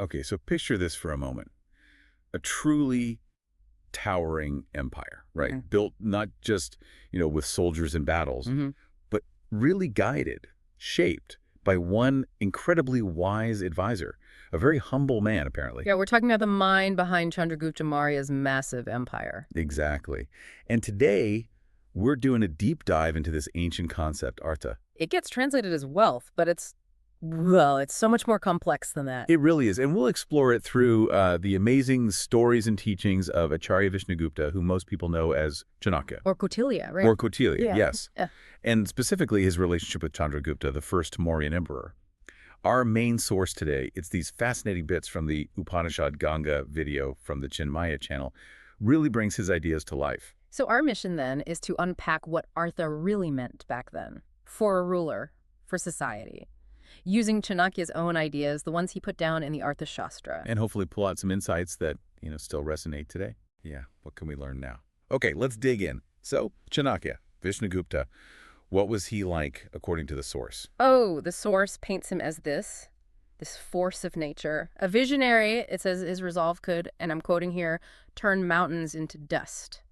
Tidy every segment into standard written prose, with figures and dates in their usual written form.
Okay, so picture this for a moment. A truly towering empire, right? Mhm. Built not just, with soldiers and battles, Hmm. but really guided, shaped by one incredibly wise advisor, a very humble man, apparently. Yeah, we're talking about the mind behind Chandragupta Maurya's massive empire. Exactly. And today, we're doing a deep dive into this ancient concept, Artha. It gets translated as wealth, but it's so much more complex than that. It really is. And we'll explore it through the amazing stories and teachings of Acharya Vishnugupta, who most people know as Chanakya. Or Kautilya, right? Or Kautilya, Yeah. yes. Yeah. And specifically his relationship with Chandragupta, the first Mauryan emperor. Our main source today, it's these fascinating bits from the Upanishad Ganga video from the Chinmaya channel, really brings his ideas to life. So our mission then is to unpack what Artha really meant back then for a ruler, for society, using Chanakya's own ideas, the ones he put down in the Arthashastra. And hopefully pull out some insights that, still resonate today. Yeah, what can we learn now? Okay, let's dig in. So, Chanakya, Vishnugupta, what was he like according to the source? Oh, the source paints him as this force of nature. A visionary, it says his resolve could, and I'm quoting here, turn mountains into dust.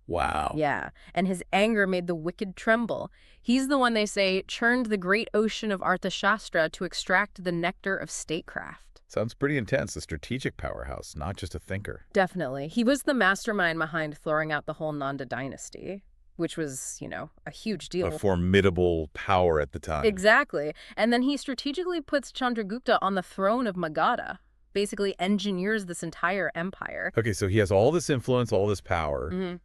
Wow. Yeah, and his anger made the wicked tremble. He's the one, they say, churned the great ocean of Arthashastra to extract the nectar of statecraft. Sounds pretty intense, a strategic powerhouse, not just a thinker. Definitely. He was the mastermind behind throwing out the whole Nanda dynasty, which was, a huge deal. A formidable power at the time. Exactly. And then he strategically puts Chandragupta on the throne of Magadha, basically engineers this entire empire. Okay, so he has all this influence, all this power, Mhm.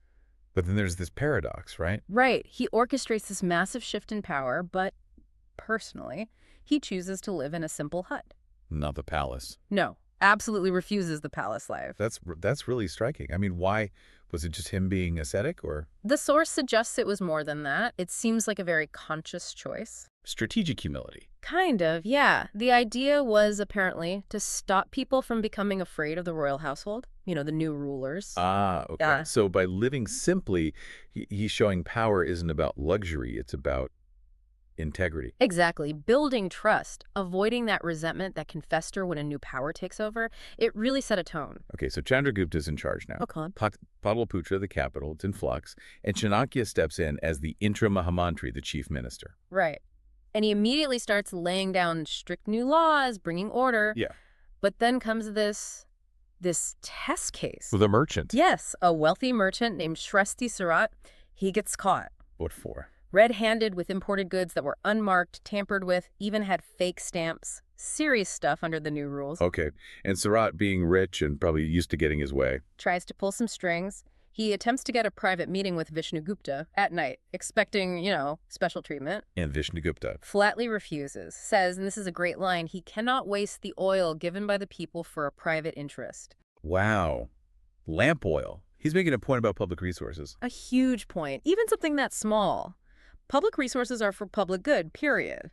but then there's this paradox, right? Right. He orchestrates this massive shift in power, but personally, he chooses to live in a simple hut. Not the palace. No, absolutely refuses the palace life. That's really striking. I mean, why? Was it just him being ascetic or The source suggests it was more than that. It seems like a very conscious choice. strategic humility? Kind of, yeah. The idea was apparently to stop people from becoming afraid of the royal household, the new rulers. Ah, okay. Yeah. So by living simply, he's showing power isn't about luxury, it's about integrity. Exactly. Building trust, avoiding that resentment that can fester when a new power takes over, it really set a tone. Okay, so Chandragupta's in charge now. Okay. Pataliputra, the capital, it's in flux, and Chanakya steps in as the Intra Mahamantri, the chief minister. Right. And he immediately starts laying down strict new laws, bringing order. Yeah. But then comes this test case. With a merchant. Yes, a wealthy merchant named Shresti Surat. He gets caught. What for? Red-handed with imported goods that were unmarked, tampered with, even had fake stamps. Serious stuff under the new rules. Okay, and Sarat, being rich and probably used to getting his way. Tries to pull some strings. He attempts to get a private meeting with Vishnugupta at night, expecting, special treatment. And Vishnugupta. Flatly refuses. Says, and this is a great line, he cannot waste the oil given by the people for a private interest. Wow. Lamp oil. He's making a point about public resources. A huge point. Even something that small. Public resources are for public good, period.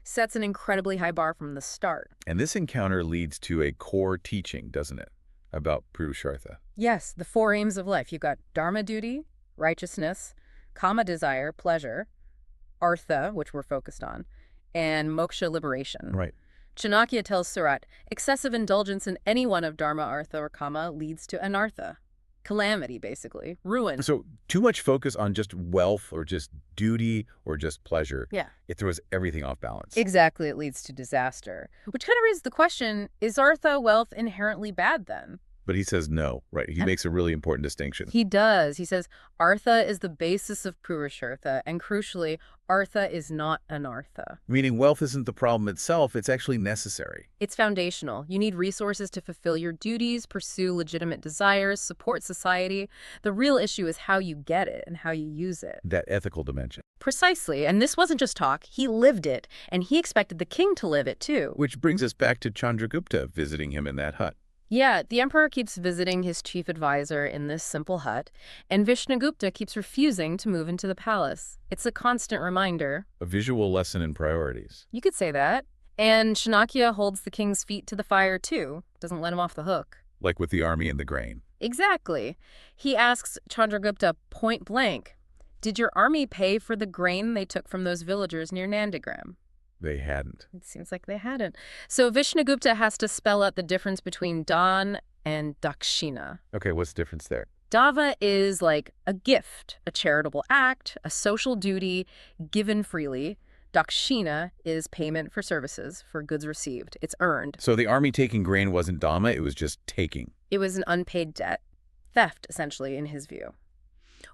Sets an incredibly high bar from the start. And this encounter leads to a core teaching, doesn't it, about Purushartha? Yes, the four aims of life. You've got dharma, duty, righteousness, kama, desire, pleasure, artha, which we're focused on, and moksha, liberation. Right. Chanakya tells Surat, excessive indulgence in any one of dharma, artha, or kama leads to anartha. Calamity, basically. Ruin. So too much focus on just wealth or just duty or just pleasure. Yeah. It throws everything off balance. Exactly, it leads to disaster. Which kind of raises the question, is artha, wealth, inherently bad then? But he says no, right? He makes a really important distinction. He does. He says, artha is the basis of Purushartha, and crucially, artha is not anartha. Meaning wealth isn't the problem itself, it's actually necessary. It's foundational. You need resources to fulfill your duties, pursue legitimate desires, support society. The real issue is how you get it and how you use it. That ethical dimension. Precisely. And this wasn't just talk. He lived it, and he expected the king to live it too. Which brings us back to Chandragupta visiting him in that hut. Yeah, the emperor keeps visiting his chief advisor in this simple hut, and Vishnugupta keeps refusing to move into the palace. It's a constant reminder. A visual lesson in priorities. You could say that. And Chanakya holds the king's feet to the fire, too. Doesn't let him off the hook. Like with the army and the grain. Exactly. He asks Chandragupta point blank, did your army pay for the grain they took from those villagers near Nandigram? They hadn't. It seems like they hadn't. So Vishnugupta has to spell out the difference between dan and dakshina. Okay, what's the difference there? Dava is like a gift, a charitable act, a social duty given freely. Dakshina is payment for services, for goods received. It's earned. So the army taking grain wasn't dhamma, it was just taking. It was an unpaid debt, theft, essentially, in his view.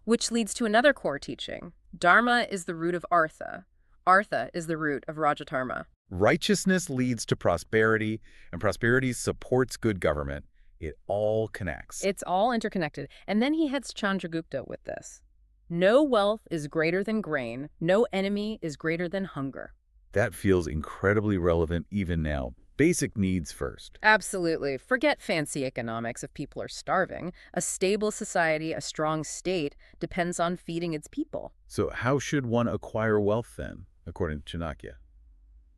Which leads to another core teaching. Dharma is the root of Artha. Artha is the root of Rajadharma. Righteousness leads to prosperity, and prosperity supports good government. It all connects. It's all interconnected. And then he heads Chandragupta with this. No wealth is greater than grain. No enemy is greater than hunger. That feels incredibly relevant even now. Basic needs first. Absolutely. Forget fancy economics if people are starving. A stable society, a strong state, depends on feeding its people. So how should one acquire wealth then, according to Chanakya?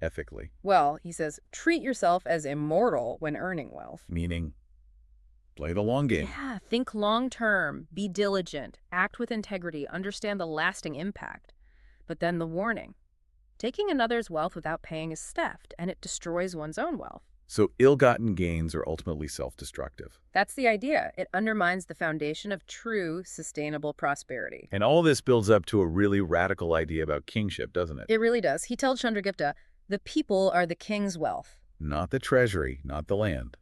Ethically. Well, he says, treat yourself as immortal when earning wealth. Meaning, play the long game. Yeah, think long term, be diligent, act with integrity, understand the lasting impact. But then the warning. Taking another's wealth without paying is theft, and it destroys one's own wealth. So ill-gotten gains are ultimately self-destructive. That's the idea. It undermines the foundation of true, sustainable prosperity. And all this builds up to a really radical idea about kingship, doesn't it? It really does. He tells Chandragupta, the people are the king's wealth. Not the treasury, not the land.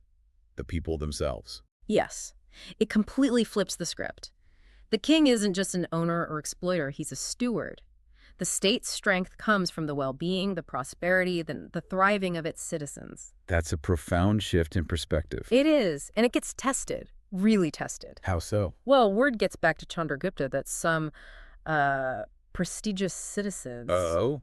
The people themselves. Yes. It completely flips the script. The king isn't just an owner or exploiter, he's a steward. The state's strength comes from the well-being, the prosperity, the thriving of its citizens. That's a profound shift in perspective. It is, and it gets tested, really tested. How so? Well, word gets back to Chandragupta that some prestigious citizens... Oh?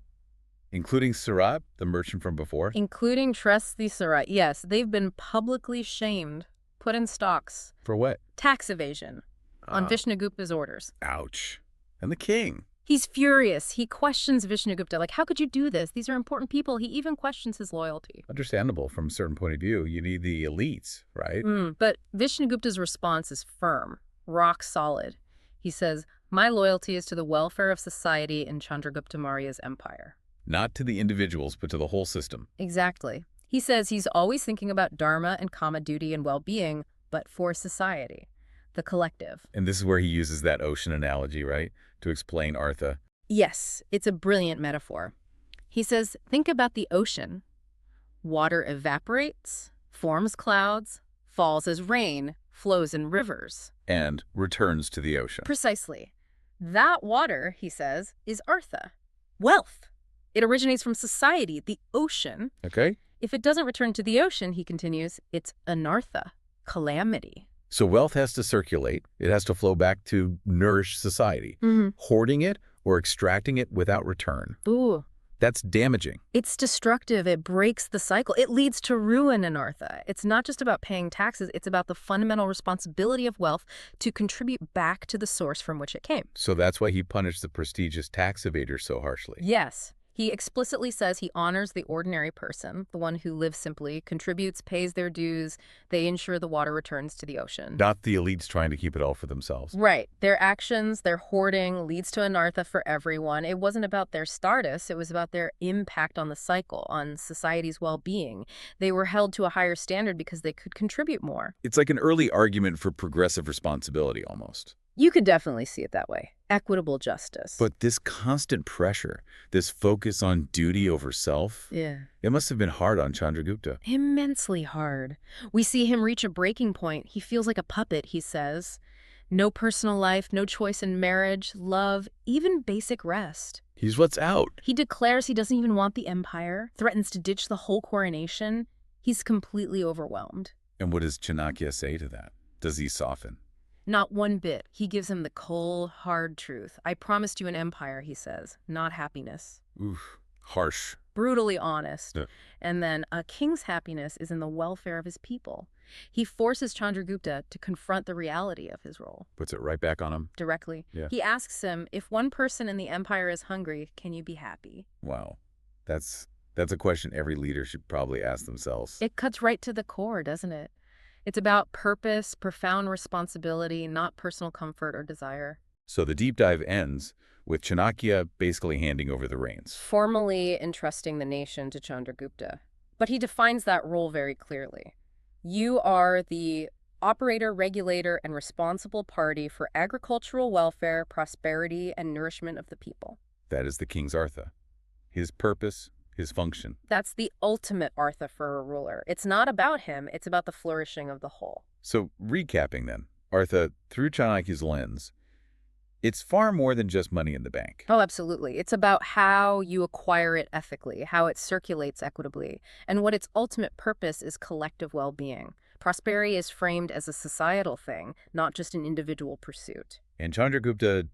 Including Surat, the merchant from before? Including Trusty Surat, yes, they've been publicly shamed, put in stocks. For what? Tax evasion, on Vishnugupta's orders. Ouch. And the king? He's furious. He questions Vishnugupta, like, how could you do this? These are important people. He even questions his loyalty. Understandable from a certain point of view. You need the elites, right? But Vishnugupta's response is firm, rock solid. He says, my loyalty is to the welfare of society in Chandragupta Maurya's empire. Not to the individuals, but to the whole system. Exactly. He says he's always thinking about dharma and kama duty and well-being, but for society, the collective. And this is where he uses that ocean analogy, right? To explain Artha. Yes, it's a brilliant metaphor. He says, think about the ocean. Water evaporates, forms clouds, falls as rain, flows in rivers. And returns to the ocean. Precisely. That water, he says, is Artha, wealth. It originates from society, the ocean. Okay. If it doesn't return to the ocean, he continues, it's anartha, calamity. So wealth has to circulate. It has to flow back to nourish society. Hoarding it or extracting it without return. Ooh. That's damaging. It's destructive. It breaks the cycle. It leads to ruin in Artha. It's not just about paying taxes. It's about the fundamental responsibility of wealth to contribute back to the source from which it came. So that's why he punished the prestigious tax evaders so harshly. Yes. He explicitly says he honors the ordinary person, the one who lives simply, contributes, pays their dues. They ensure the water returns to the ocean. Not the elites trying to keep it all for themselves. Right. Their actions, their hoarding, leads to anartha for everyone. It wasn't about their status. It was about their impact on the cycle, on society's well-being. They were held to a higher standard because they could contribute more. It's like an early argument for progressive responsibility almost. You could definitely see it that way. Equitable justice. But this constant pressure, this focus on duty over self, yeah. It must have been hard on Chandragupta. Immensely hard. We see him reach a breaking point. He feels like a puppet, he says. No personal life, no choice in marriage, love, even basic rest. He's what's out. He declares he doesn't even want the empire, threatens to ditch the whole coronation. He's completely overwhelmed. And what does Chanakya say to that? Does he soften? Not one bit. He gives him the cold, hard truth. I promised you an empire, he says, not happiness. Oof, harsh. Brutally honest. Yeah. And then a king's happiness is in the welfare of his people. He forces Chandragupta to confront the reality of his role. Puts it right back on him. Directly. Yeah. He asks him, if one person in the empire is hungry, can you be happy? Wow. That's a question every leader should probably ask themselves. It cuts right to the core, doesn't it? It's about purpose, profound responsibility, not personal comfort or desire. So the deep dive ends with Chanakya basically handing over the reins. Formally entrusting the nation to Chandragupta. But he defines that role very clearly. You are the operator, regulator, and responsible party for agricultural welfare, prosperity, and nourishment of the people. That is the king's Artha. His purpose, his function. That's the ultimate Artha for a ruler. It's not about him, it's about the flourishing of the whole. So recapping then, Artha, through Chanakya's lens, it's far more than just money in the bank. Oh, absolutely. It's about how you acquire it ethically, how it circulates equitably, and what its ultimate purpose is collective well-being. Prosperity is framed as a societal thing, not just an individual pursuit. And Chandragupta,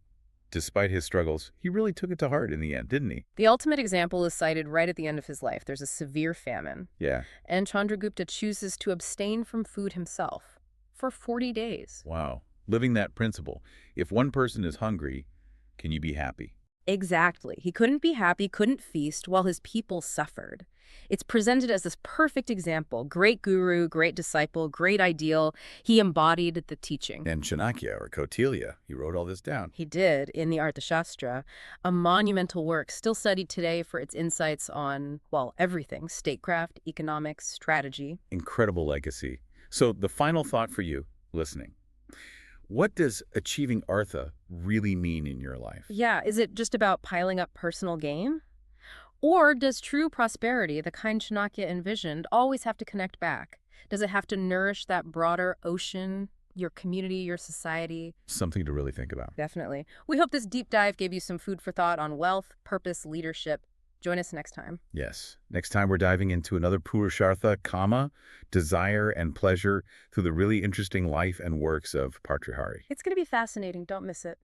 despite his struggles, he really took it to heart in the end, didn't he? The ultimate example is cited right at the end of his life. There's a severe famine, Yeah. and Chandragupta chooses to abstain from food himself for 40 days. Wow. Living that principle. If one person is hungry, can you be happy? Exactly. He couldn't be happy, couldn't feast, while his people suffered. It's presented as this perfect example. Great guru, great disciple, great ideal. He embodied the teaching. And Chanakya, or Kautilya, he wrote all this down. He did in the Arthashastra, a monumental work still studied today for its insights on, well, everything, statecraft, economics, strategy. Incredible legacy. So the final thought for you, listening. What does achieving Artha really mean in your life? Yeah, is it just about piling up personal gain? Or does true prosperity, the kind Chanakya envisioned, always have to connect back? Does it have to nourish that broader ocean, your community, your society? Something to really think about. Definitely. We hope this deep dive gave you some food for thought on wealth, purpose, leadership. Join us next time. Yes. Next time we're diving into another Purushartha, Kama, desire and pleasure through the really interesting life and works of Bhartrihari. It's going to be fascinating. Don't miss it.